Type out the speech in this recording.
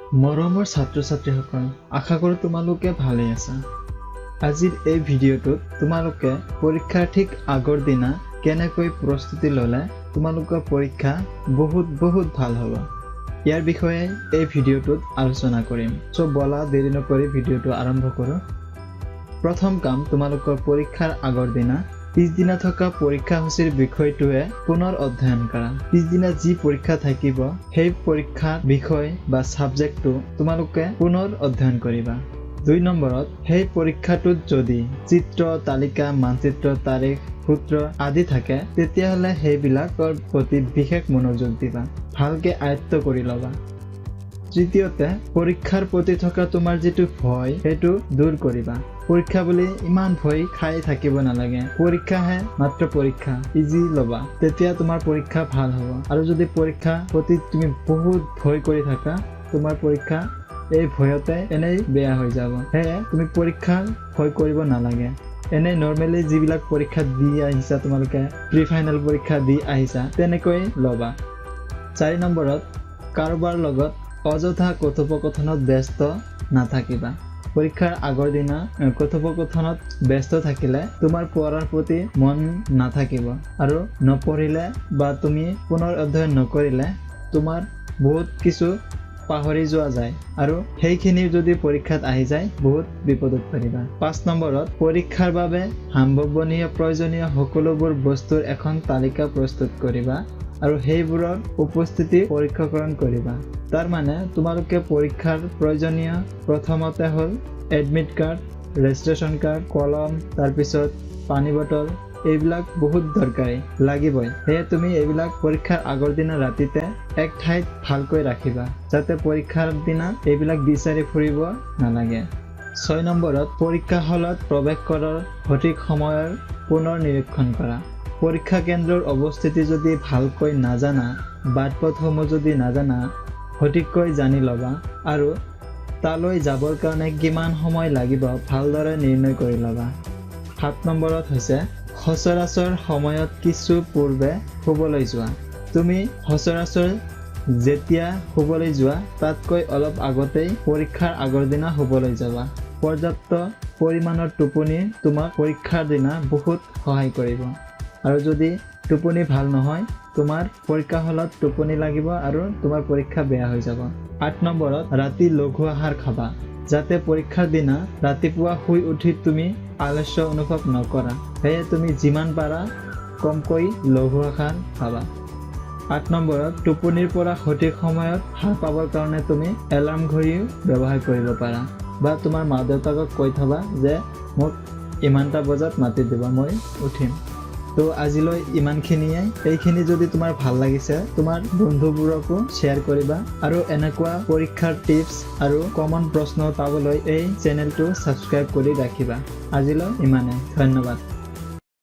মৰমৰ ছাত্ৰ-ছাত্ৰীসকল, আশা কৰোঁ তোমালোকে ভালে আছা। আজিৰ এই ভিডিঅ'টোত তোমালোকে পৰীক্ষাৰ ঠিক আগৰ দিনা কেনেকৈ প্ৰস্তুতি ল'লে তোমালোকৰ পৰীক্ষা বহুত ভাল হ'ব। ইয়াৰ বিষয়ে এই ভিডিঅ'টোত আলোচনা কৰিম। সো বলা দেৰি নকৰি ভিডিঅ'টো আৰম্ভ কৰোঁ। প্ৰথম কাম, তোমালোকৰ পৰীক্ষাৰ আগৰ দিনা পিছদিনা থকা পৰীক্ষাসূচীৰ বিষয়টোৱে পুনৰ অধ্যয়ন কৰা। পিছদিনা যি পৰীক্ষা থাকিব সেই পৰীক্ষাৰ বিষয় বা সাবজেক্টটো তোমালোকে পুনৰ অধ্যয়ন কৰিবা। 2 নম্বৰত, সেই পৰীক্ষাটোত যদি চিত্ৰ, তালিকা, মানচিত্ৰ, তাৰিখ, সূত্ৰ আদি থাকে তেতিয়াহ'লে সেইবিলাকৰ প্ৰতি বিশেষ মনোযোগ দিবা। ভালকে আয়ত্ত কৰি ল'বা। তৃতীয়তে, পৰীক্ষাৰ প্ৰতি থকা তোমাৰ যিটো ভয় সেইটো দূৰ কৰিবা। পৰীক্ষা বুলি ইমান ভয় খাই থাকিব নালাগে। পৰীক্ষাহে মাত্ৰ পৰীক্ষা, ইজি ল'বা, তেতিয়া তোমাৰ পৰীক্ষা ভাল হ'ব। আৰু যদি পৰীক্ষা প্ৰতি তুমি বহুত ভয় কৰি থাকা, তোমাৰ পৰীক্ষা এই ভয়তে এনেই বেয়া হৈ যাব। সেয়ে তুমি পৰীক্ষা ভয় কৰিব নালাগে। এনেই নৰ্মেলি যিবিলাক পৰীক্ষা দি আহিছা, তোমালোকে প্ৰি ফাইনেল পৰীক্ষা দি আহিছা, তেনেকৈ ল'বা। 4 নম্বৰত, কাৰোবাৰ লগত অযথা কথোপকথনত ব্যস্ত নাথাকিবা। পৰীক্ষাৰ আগৰ দিনা কথোপকথনত ব্যস্ত থাকিলে তোমাৰ পঢ়াৰ প্ৰতি মন নাথাকিব, আৰু নপঢ়িলে বা তুমি পুনৰ অধ্যয়ন নকৰিলে তোমাৰ বহুত কিছু পাহৰি যোৱা যায়, আৰু সেইখিনি যদি পৰীক্ষাত আহি যায় বহুত বিপদত পৰিবা। 5 নম্বৰত, পৰীক্ষাৰ বাবে সম্ভাৱনীয় প্ৰয়োজনীয় সকলোবোৰ বস্তুৰ এখন তালিকা প্ৰস্তুত কৰিবা আৰু সেইবোৰৰ উপস্থিতি পৰীক্ষাকৰণ কৰিবা। তাৰ মানে তোমালোকে পৰীক্ষাৰ প্ৰয়োজনীয় প্ৰথমতে হ'ল এডমিট কাৰ্ড, ৰেজিষ্ট্ৰেশ্যন কাৰ্ড, কলম, তাৰপিছত পানী বটল, এইবিলাক বহুত দৰকাৰী, লাগিবই। সেয়ে তুমি এইবিলাক পৰীক্ষাৰ আগৰ দিনা ৰাতিতে এক ঠাইত ভালকৈ ৰাখিবা, যাতে পৰীক্ষাৰ দিনা এইবিলাক বিচাৰি ফুৰিব নালাগে। 6 নম্বৰত, পৰীক্ষা হলত প্ৰৱেশ কৰাৰ সঠিক সময়ৰ পুনৰ নিৰীক্ষণ কৰা। পৰীক্ষা কেন্দ্ৰৰ অৱস্থিতি যদি ভালকৈ নাজানা, বাট-পথসমূহ যদি নাজানা, সঠিককৈ জানি ল'বা, আৰু তালৈ যাবৰ কাৰণে কিমান সময় লাগিব ভালদৰে নিৰ্ণয় কৰি ল'বা। 7 নম্বৰত হৈছে, সচৰাচৰ সময়ত কিছু পূৰ্বে শুবলৈ যোৱা। তুমি সচৰাচৰ যেতিয়া শুবলৈ যোৱা তাতকৈ অলপ আগতেই পৰীক্ষাৰ আগৰ দিনা শুবলৈ যাবা। পৰ্যাপ্ত পৰিমাণৰ টোপনি তোমাক পৰীক্ষাৰ দিনা বহুত সহায় কৰিব। আৰু যদি টোপনি ভাল নহয়, তোমাৰ পৰীক্ষা হলত টোপনি লাগিব আৰু তোমাৰ পৰীক্ষা বেয়া হৈ যাব। 8 নম্বৰত, ৰাতি লঘু আহাৰ খাবা, যাতে পৰীক্ষাৰ দিনা ৰাতিপুৱা শুই উঠি তুমি আলস্য অনুভৱ নকৰা। সেয়ে তুমি যিমান পাৰা কমকৈ লঘু আহাৰ খাবা। 8 নম্বৰত, টোপনিৰ পৰা সঠিক সময়ত সাৰ পাবৰ কাৰণে তুমি এলাৰ্ম ঘড়ীও ব্যৱহাৰ কৰিব পাৰা, বা তোমাৰ মা-দেউতাকক কৈ থবা যে মোক ইমানটা বজাত মাতি দিবা, মই উঠিম। তো আজিলৈ ইমানখিনিয়ে। এইখিনি যদি তোমাৰ ভাল লাগিছে, তোমাৰ বন্ধুবোৰকো শ্বেয়াৰ কৰিবা, আৰু এনেকুৱা পৰীক্ষাৰ টিপছ আৰু কমন প্ৰশ্ন পাবলৈ এই চেনেলটো ছাবস্ক্ৰাইব কৰি ৰাখিবা। আজিলৈ ইমানে, ধন্যবাদ।